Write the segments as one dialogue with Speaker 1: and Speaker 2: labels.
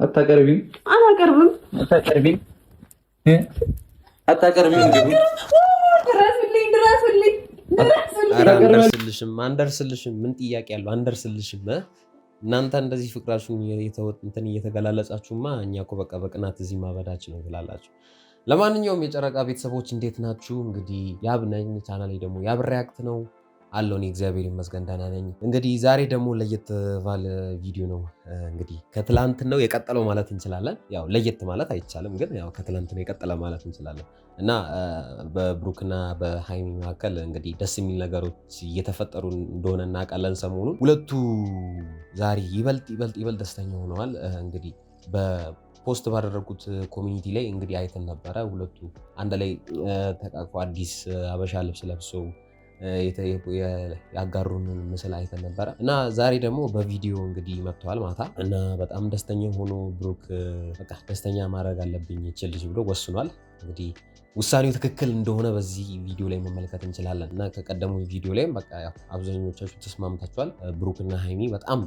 Speaker 1: አታቀርቢም?
Speaker 2: አላቀርብም።
Speaker 1: አታቀርቢም? አታቀርቢም?
Speaker 3: አንደርስልሽም። ምን ጥያቄ ያለው? አንደርስልሽም። እናንተ እንደዚህ ፍቅራችሁን እንትን እየተገላለጻችሁማ እኛ እኮ በቃ በቅናት እዚህ ማበዳችን ነው ትላላችሁ። ለማንኛውም የጨረቃ ቤተሰቦች እንዴት ናችሁ? እንግዲህ ያብ ነኝ። ቻናሌ ደግሞ ያብ ሪያክት ነው አለው። እኔ እግዚአብሔር ይመስገን ደህና ነኝ። እንግዲህ ዛሬ ደግሞ ለየት ባለ ቪዲዮ ነው። እንግዲህ ከትላንት ነው የቀጠለው ማለት እንችላለን። ያው ለየት ማለት አይቻልም፣ ግን ያው ከትላንት ነው የቀጠለ ማለት እንችላለን። እና በብሩክና በሃይሚ መካከል እንግዲህ ደስ የሚል ነገሮች እየተፈጠሩ እንደሆነ እናውቃለን። ሰሞኑን ሁለቱ ዛሬ ይበልጥ ደስተኛ ሆነዋል። እንግዲህ ፖስት ባደረጉት ኮሚኒቲ ላይ እንግዲህ አይተን ነበረ። ሁለቱ አንድ ላይ ተቃቅፈው አዲስ አበሻ ልብስ ለብሰው ያጋሩን ምስል አይተን ነበረ እና ዛሬ ደግሞ በቪዲዮ እንግዲህ መጥተዋል ማታ እና በጣም ደስተኛ ሆኖ ብሩክ በቃ ደስተኛ ማድረግ አለብኝ ይችል ልጅ ብሎ ወስኗል። እንግዲህ ውሳኔው ትክክል እንደሆነ በዚህ ቪዲዮ ላይ መመልከት እንችላለን እና ከቀደሙ ቪዲዮ ላይም በቃ ያው አብዛኞቻችሁ ተስማምታችኋል። ብሩክና ሃይሚ በጣም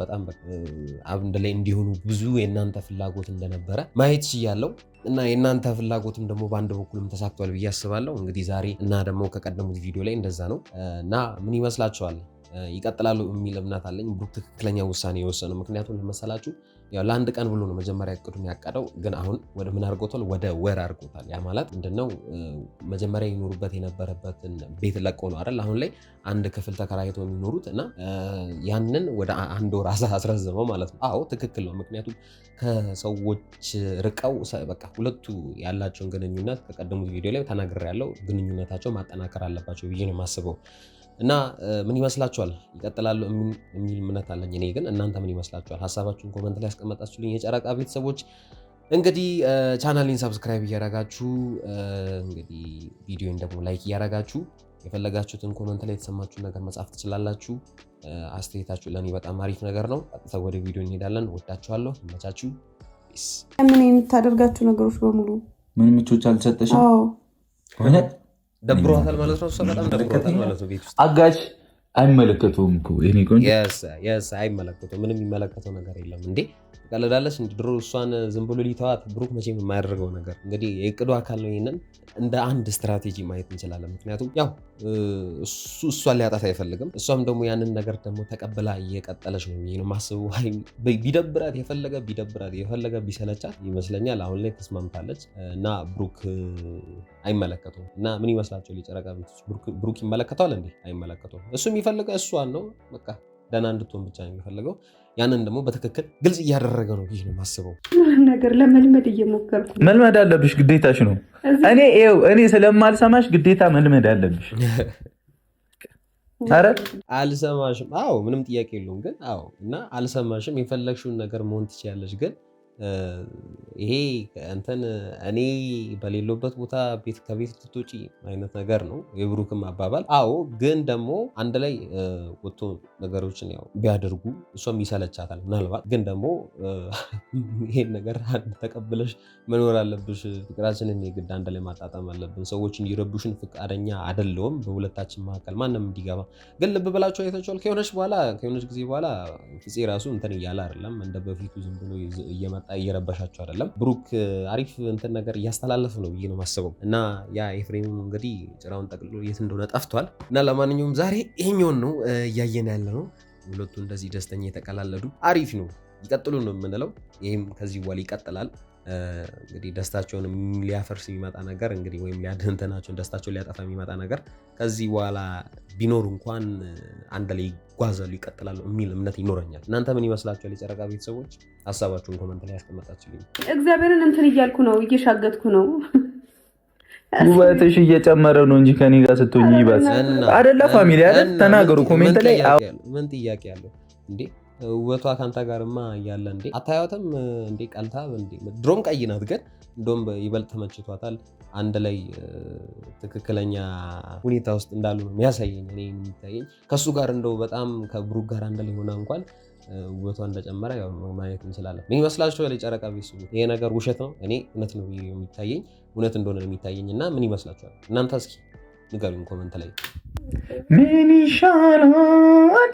Speaker 3: አንድ ላይ እንዲሆኑ ብዙ የእናንተ ፍላጎት እንደነበረ ማየት ችያለሁ እና የእናንተ ፍላጎትም ደግሞ በአንድ በኩልም ተሳክቷል ብዬ አስባለሁ። እንግዲህ ዛሬ እና ደግሞ ከቀደሙት ቪዲዮ ላይ እንደዛ ነው እና ምን ይመስላችኋል? ይቀጥላሉ የሚል እምነት አለኝ። ብሩክ ትክክለኛ ውሳኔ የወሰነው ምክንያቱም ለመሰላችሁ ያው ለአንድ ቀን ብሎ ነው መጀመሪያ እቅዱን ያቀደው፣ ግን አሁን ወደ ምን አድርጎታል? ወደ ወር አድርጎታል። ያ ማለት ምንድነው? መጀመሪያ ይኖሩበት የነበረበትን ቤት ለቆ ነው አይደል? አሁን ላይ አንድ ክፍል ተከራይተው የሚኖሩት እና ያንን ወደ አንድ ወር አስረዘመው ማለት ነው። አዎ ትክክል ነው። ምክንያቱም ከሰዎች ርቀው በቃ ሁለቱ ያላቸውን ግንኙነት ከቀደሙት ቪዲዮ ላይ ተናግሬያለሁ። ግንኙነታቸው ማጠናከር አለባቸው ብዬ ነው የማስበው። እና ምን ይመስላችኋል? ይቀጥላሉ የሚል እምነት አለኝ እኔ። ግን እናንተ ምን ይመስላችኋል? ሀሳባችሁን ኮመንት ላይ ያስቀመጣችሁልኝ የጨረቃ ቤተሰቦች እንግዲህ ቻናሌን ሰብስክራይብ እያረጋችሁ እንግዲህ ቪዲዮን ደግሞ ላይክ እያረጋችሁ የፈለጋችሁትን ኮመንት ላይ የተሰማችሁን ነገር መጻፍ ትችላላችሁ። አስተያየታችሁ ለእኔ በጣም አሪፍ ነገር ነው። ቀጥታ ወደ ቪዲዮ እንሄዳለን። ወዳችኋለሁ። ይመቻችሁ።
Speaker 2: ምን የምታደርጋችሁ ነገሮች በሙሉ
Speaker 1: ምን ምቾች አልሰጠሽም?
Speaker 3: ደብሯታል ማለት ነው። እሷ በጣም ደብሯታል ማለት ነው። ቤት ውስጥ
Speaker 1: አጋጭ አይመለከተውም እኮ የኔ ቆንጆ።
Speaker 3: አይመለከተውም። ምንም የሚመለከተው ነገር የለም እንዴ። ቀለዳለች እንደ ድሮ እሷን ዝም ብሎ ሊተዋት ብሩክ መቼም የማያደርገው ነገር እንግዲህ የእቅዱ አካል ነው። ይሄንን እንደ አንድ ስትራቴጂ ማየት እንችላለን። ምክንያቱም ያው እሷን ሊያጣት አይፈልግም። እሷም ደግሞ ያንን ነገር ደግሞ ተቀብላ እየቀጠለች ነው ነው ማስቡ። ቢደብራት የፈለገ ቢሰለቻት ይመስለኛል አሁን ላይ ተስማምታለች እና ብሩክ አይመለከተውም። እና ምን ይመስላቸው ሊጨረቃ ቤቶች? ብሩክ ይመለከተዋል እንዴ? አይመለከተውም። እሱ የሚፈልገው እሷን ነው። በቃ ደህና እንድትሆን ብቻ ነው የሚፈልገው። ያንን ደግሞ በትክክል ግልጽ እያደረገ ነው ብዬ ነው የማስበው።
Speaker 2: ነገር ለመልመድ እየሞከርኩ
Speaker 1: መልመድ አለብሽ፣ ግዴታሽ ነው። እኔ ስለማልሰማሽ ግዴታ መልመድ አለብሽ። አረ
Speaker 3: አልሰማሽም? አዎ ምንም ጥያቄ የለውም። ግን አዎ እና አልሰማሽም። የፈለግሽውን ነገር መሆን ትችያለሽ። ግን ይሄ እንትን እኔ በሌለበት ቦታ ከቤት ልትወጪ አይነት ነገር ነው የብሩክም አባባል። አዎ ግን ደግሞ አንድ ላይ ወጥቶ ነገሮችን ያው ቢያደርጉ እሷም ይሰለቻታል ምናልባት። ግን ደግሞ ይሄን ነገር ተቀብለሽ መኖር አለብሽ። ፍቅራችንን የግድ አንድ ላይ ማጣጣም አለብን። ሰዎች እንዲረቡሽን ፍቃደኛ አይደለሁም በሁለታችን መካከል ማንም እንዲገባ። ግን ልብ ብላችሁ አይታችኋል። ከሆነች ጊዜ በኋላ ፍፄ ራሱ እንትን እያለ አይደለም፣ እንደ በፊቱ ዝም ብሎ እየመጣ እየረበሻቸው አይደለም። ብሩክ አሪፍ እንትን ነገር እያስተላለፍ ነው ብዬ ነው የማስበው። እና ያ ኤፍሬም እንግዲህ ጭራውን ጠቅልሎ የት እንደሆነ ጠፍቷል። እና ለማንኛውም ዛሬ ይሄኛውን ነው እያየን ያለ ነው። ሁለቱ እንደዚህ ደስተኛ የተቀላለዱ አሪፍ ነው። ይቀጥሉ ነው የምንለው። ይህም ከዚህ በኋላ ይቀጥላል። እንግዲህ ደስታቸውን ሊያፈርስ የሚመጣ ነገር እንግዲህ ወይም ሊያድንተናቸውን ደስታቸውን ሊያጠፋ የሚመጣ ነገር ከዚህ በኋላ ቢኖር እንኳን አንድ ላይ ይጓዛሉ፣ ይቀጥላሉ የሚል እምነት ይኖረኛል። እናንተ ምን ይመስላችኋል? የጨረቃ ቤተሰቦች ሀሳባችሁን ኮመንት ላይ ያስቀመጣችሁልኝ።
Speaker 2: እግዚአብሔርን እንትን እያልኩ ነው፣ እየሻገትኩ ነው።
Speaker 1: ውበትሽ እየጨመረ ነው እንጂ ከኔ ጋር ስትሆኝ ይባስ አይደለ? ፋሚሊ አይደል? ተናገሩ ኮሜንት ላይ።
Speaker 3: ምን ጥያቄ አለው እንዴ? ውበቷ ካንተ ጋርማ እያለ እንዴ አታያትም እንዴ? ቀልታ እንዴ? ድሮም ቀይ ናት፣ ግን እንደውም ይበልጥ ተመችቷታል። አንድ ላይ ትክክለኛ ሁኔታ ውስጥ እንዳሉ ነው የሚያሳየኝ። እኔ የሚታየኝ ከሱ ጋር እንደው በጣም ከብሩክ ጋር አንድ ላይ ሆና እንኳን ውበቷ እንደጨመረ ያው ማየት እንችላለን። ምን ይመስላችኋል የጨረቃ ቤተሰቦች? ይሄ ነገር ውሸት ነው? እኔ እውነት ነው የሚታየኝ፣ እውነት እንደሆነ ነው የሚታየኝ። እና ምን ይመስላችኋል እናንተ? እስኪ ንገሩኝ ኮመንት ላይ።
Speaker 1: ምን ይሻላል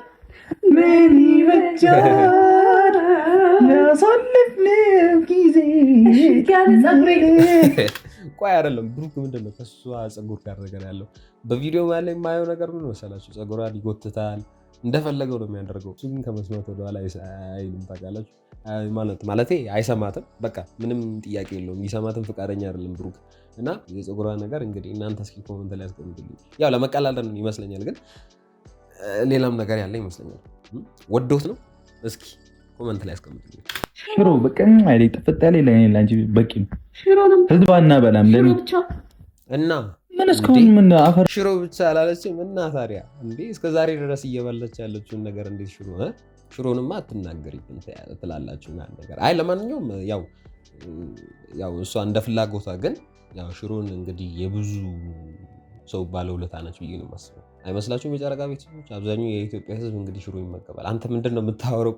Speaker 1: ምን ይበጃል ያሳልፍን
Speaker 3: ቆይ አይደለም ብሩክ ምንድነው ከሷ ፀጉር ጋር ነገር ያለው በቪዲዮ ላይ የማየው ነገር ምን መሰላችሁ? ፀጉሯን ይጎትታል እንደፈለገው ነው የሚያደርገው። እሱ ግን ከመስማት ወደኋላ አይልም። ታውቃላችሁ ማለቴ አይሰማትም። በቃ ምንም ጥያቄ የለውም። ይሰማትም ፈቃደኛ አይደለም ብሩክ እና የፀጉሯ ነገር እንግዲህ እናንተ እስኪ ኮሜንት ላይ አስቀምጡልኝ። ያው ለመቀላለድ ይመስለኛል፣ ግን ሌላም ነገር ያለ ይመስለኛል። ወዶት ነው? እስኪ ኮሜንት ላይ አስቀምጡልኝ።
Speaker 1: ሽሮ በቃ አይደል ጥፍጥ ያለ ለኔ ላንቺ በቂ ነው። ህዝብ አናበላም ለኔ
Speaker 3: እና
Speaker 1: ምን እስካሁን ምን አፈር
Speaker 3: ሽሮ ብቻ አላለችም እና ታዲያ እንዴ እስከ ዛሬ ድረስ እየበላች ያለችውን ነገር እንዴት ሽሮንማ አትናገሪ ትላላችሁ ነገር። አይ ለማንኛውም ያው እሷ እንደ ፍላጎቷ፣ ግን ያው ሽሮን እንግዲህ የብዙ ሰው ባለውለታ ነች ብዬ ነው የማስበው። አይመስላችሁም? የጨረቃ ቤተሰቦች አብዛኛው የኢትዮጵያ ህዝብ እንግዲህ ሽሮ ይመገባል። አንተ ምንድነው የምታወራው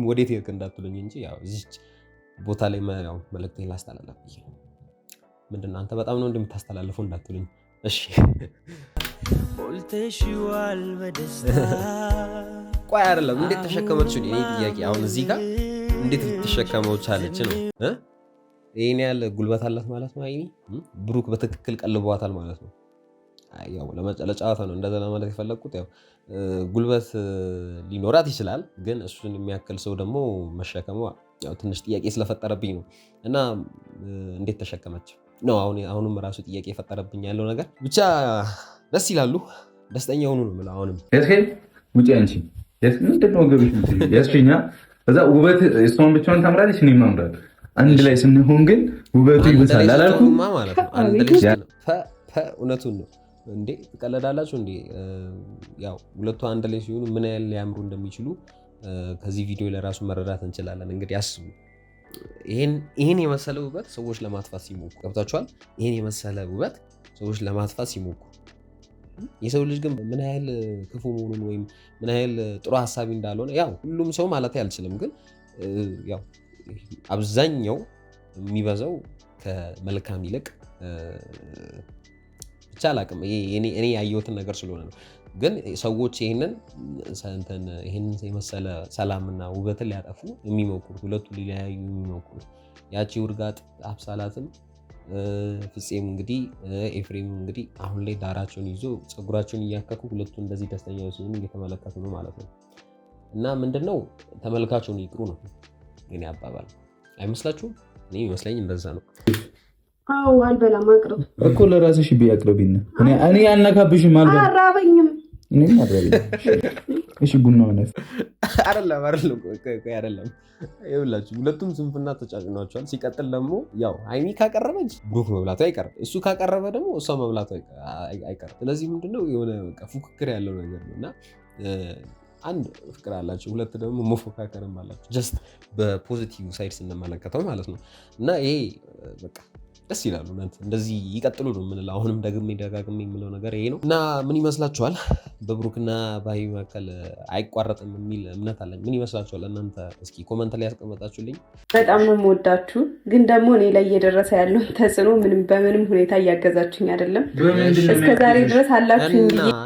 Speaker 3: ወዴት ሄድክ እንዳትሉኝ እንጂ ያው እዚች ቦታ ላይ ያው መልእክቴን ላስተላልፍ ብዬ ነው። ምንድነው አንተ በጣም ነው እንደምታስተላልፈው እንዳትሉኝ እሺ። ሞልተሽዋል በደስታ ቆይ አይደለም እንዴት ተሸከመችው? እኔ ጥያቄ አሁን እዚህ ጋር እንዴት ልትሸከመው ቻለች ነው? ይሄን ያለ ጉልበት አላት ማለት ነው። አይኒ ብሩክ በትክክል ቀልቧታል ማለት ነው። ያው ለጨዋታ ነው እንደዛ ለማለት የፈለኩት። ያው ጉልበት ሊኖራት ይችላል፣ ግን እሱን የሚያክል ሰው ደግሞ መሸከሟ ያው ትንሽ ጥያቄ ስለፈጠረብኝ ነው። እና እንዴት ተሸከመች ነው አሁንም ራሱ ጥያቄ የፈጠረብኝ ያለው ነገር። ብቻ ደስ ይላሉ፣ ደስተኛ ሆኑ ነው የምለው። አሁንም
Speaker 1: ውጪ አንቺ ምንድነው ገብሽ ያስሽኛ እዛ ውበት እሷን ብቻውን ታምራለች፣ እኔ ማምራል አንድ ላይ ስንሆን ግን ውበቱ ይበዛል አላልኩም
Speaker 3: ማለት ነው። አንድ ላይ እውነቱን ነው እንዴ ትቀለዳላችሁ እንዴ? ያው ሁለቱ አንድ ላይ ሲሆኑ ምን ያህል ሊያምሩ እንደሚችሉ ከዚህ ቪዲዮ ለራሱ መረዳት እንችላለን። እንግዲህ አስቡ፣ ይሄን የመሰለ ውበት ሰዎች ለማጥፋት ሲሞክሩ ገብታችኋል። ይሄን የመሰለ ውበት ሰዎች ለማጥፋት ሲሞክሩ የሰው ልጅ ግን ምን ያህል ክፉ መሆኑን ወይም ምን ያህል ጥሩ ሀሳቢ እንዳልሆነ ያው ሁሉም ሰው ማለት አልችልም፣ ግን ያው አብዛኛው የሚበዛው ከመልካም ይልቅ ብቻ አላቅም። እኔ ያየሁትን ነገር ስለሆነ ነው። ግን ሰዎች ይህንን የመሰለ ሰላምና ውበትን ሊያጠፉ የሚሞክሩ ሁለቱ ሊለያዩ የሚሞክሩ ያቺ ውርጋጥ አብሳላትም ፍፄም እንግዲህ ኤፍሬም እንግዲህ አሁን ላይ ዳራቸውን ይዞ ፀጉራቸውን እያከኩ ሁለቱ እንደዚህ ደስተኛ ሲሆኑ እየተመለከቱ ነው ማለት ነው። እና ምንድነው ተመልካቹን ይቅሩ ነው የኔ አባባል። አይመስላችሁም? እኔ ይመስለኝ እንደዛ ነው።
Speaker 2: አዎ አልበላም። አቅርብ
Speaker 1: እኮ ለራስሽ ቢያቅርብኝ እኔ ያልነካብሽም አልበላም።
Speaker 2: አራበኝም
Speaker 1: እኔም አልበላም። እሺ ቡናው ነው
Speaker 3: አይደለም። ይኸውላችሁ ሁለቱም ስንፍና ተጫጭኗቸዋል። ሲቀጥል ደግሞ ያው ሃይሚ ካቀረበች ብሩክ መብላቱ አይቀርም፣ እሱ ካቀረበ ደግሞ እሷ መብላቱ አይቀርም። ስለዚህ ምንድነው የሆነ ፉክክር ያለው ነገር ነው እና አንድ ፍቅር አላቸው፣ ሁለት ደግሞ መፎካከርም አላቸው። ጀስት በፖዚቲቭ ሳይድ ስንመለከተው ማለት ነው። እና ይሄ በቃ ደስ ይላሉ። እንደዚህ ይቀጥሉ ነው የምንለው። አሁንም ደጋግሜ የምለው ነገር ይሄ ነው። እና ምን ይመስላችኋል? በብሩክና በሃይሚ መካከል አይቋረጥም የሚል እምነት አለኝ። ምን ይመስላችኋል እናንተ? እስኪ ኮመንት ላይ ያስቀመጣችሁልኝ።
Speaker 2: በጣም ነው የምወዳችሁ፣ ግን ደግሞ እኔ ላይ እየደረሰ ያለውን ተጽዕኖ በምንም ሁኔታ እያገዛችሁኝ አይደለም። እስከዛሬ ድረስ አላችሁ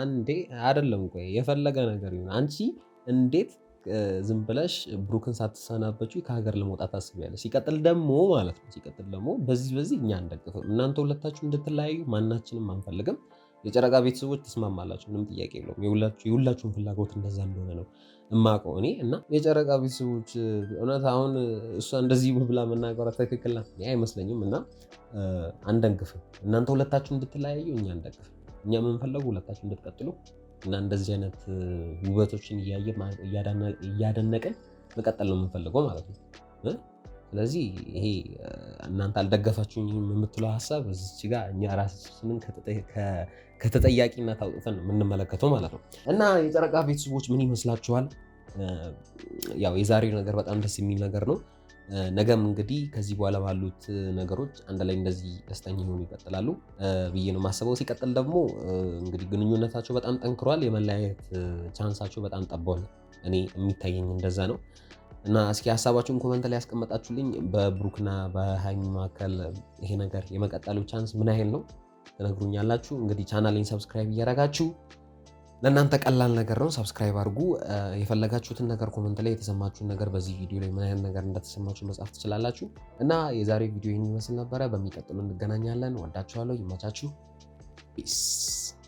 Speaker 3: እንዴ? አይደለም ቆይ የፈለገ ነገር ይሁን አንቺ እንዴት ዝም ብለሽ ብሩክን ሳትሰናበችው ከሀገር ለመውጣት ታስቢያለሽ? ሲቀጥል ደግሞ በዚህ እኛ አንደግፍም። እናንተ ሁለታችሁ እንድትለያዩ ማናችንም አንፈልግም። የጨረቃ ቤተሰቦች ትስማማላችሁ፣ ምንም ጥያቄ የለውም። የሁላችሁን ፍላጎት እንደዛ እንደሆነ ነው እማውቀው እኔ። እና የጨረቃ ቤተሰቦች እውነት አሁን እሷ እንደዚህ ብላ መናገሯ ትክክል ናት አይመስለኝም። እና አንደግፍም። እናንተ ሁለታችሁ እንድትለያዩ እኛ አንደግፍም። እኛ የምንፈለጉ ሁለታችሁ እንድትቀጥሉ እና እንደዚህ አይነት ውበቶችን እያደነቅን መቀጠል ነው የምንፈልገው ማለት ነው። ስለዚህ ይሄ እናንተ አልደገፋችሁኝ የምትለው ሀሳብ እዚች ጋር እኛ ራሳችንን ከተጠያቂነት አውጥተን ነው የምንመለከተው ማለት ነው። እና የጨረቃ ቤተሰቦች ምን ይመስላችኋል? ያው የዛሬው ነገር በጣም ደስ የሚል ነገር ነው። ነገም እንግዲህ ከዚህ በኋላ ባሉት ነገሮች አንድ ላይ እንደዚህ ደስተኛ ሆኑ ይቀጥላሉ ብዬ ነው የማስበው። ሲቀጥል ደግሞ እንግዲህ ግንኙነታቸው በጣም ጠንክሯል። የመለያየት ቻንሳቸው በጣም ጠቧል። እኔ የሚታየኝ እንደዛ ነው። እና እስኪ ሀሳባችሁን ኮመንት ላይ ያስቀመጣችሁልኝ። በብሩክና በሃይሚ መካከል ይሄ ነገር የመቀጠሉ ቻንስ ምን ያህል ነው ትነግሩኛላችሁ። እንግዲህ ቻናሌን ሰብስክራይብ እያደረጋችሁ ለእናንተ ቀላል ነገር ነው። ሰብስክራይብ አድርጉ። የፈለጋችሁትን ነገር ኮመንት ላይ የተሰማችሁን ነገር በዚህ ቪዲዮ ላይ ምን አይነት ነገር እንደተሰማችሁ መጻፍ ትችላላችሁ። እና የዛሬ ቪዲዮ ይህን ይመስል ነበረ። በሚቀጥሉ እንገናኛለን። ወዳችኋለሁ። ይመቻችሁ። ፒስ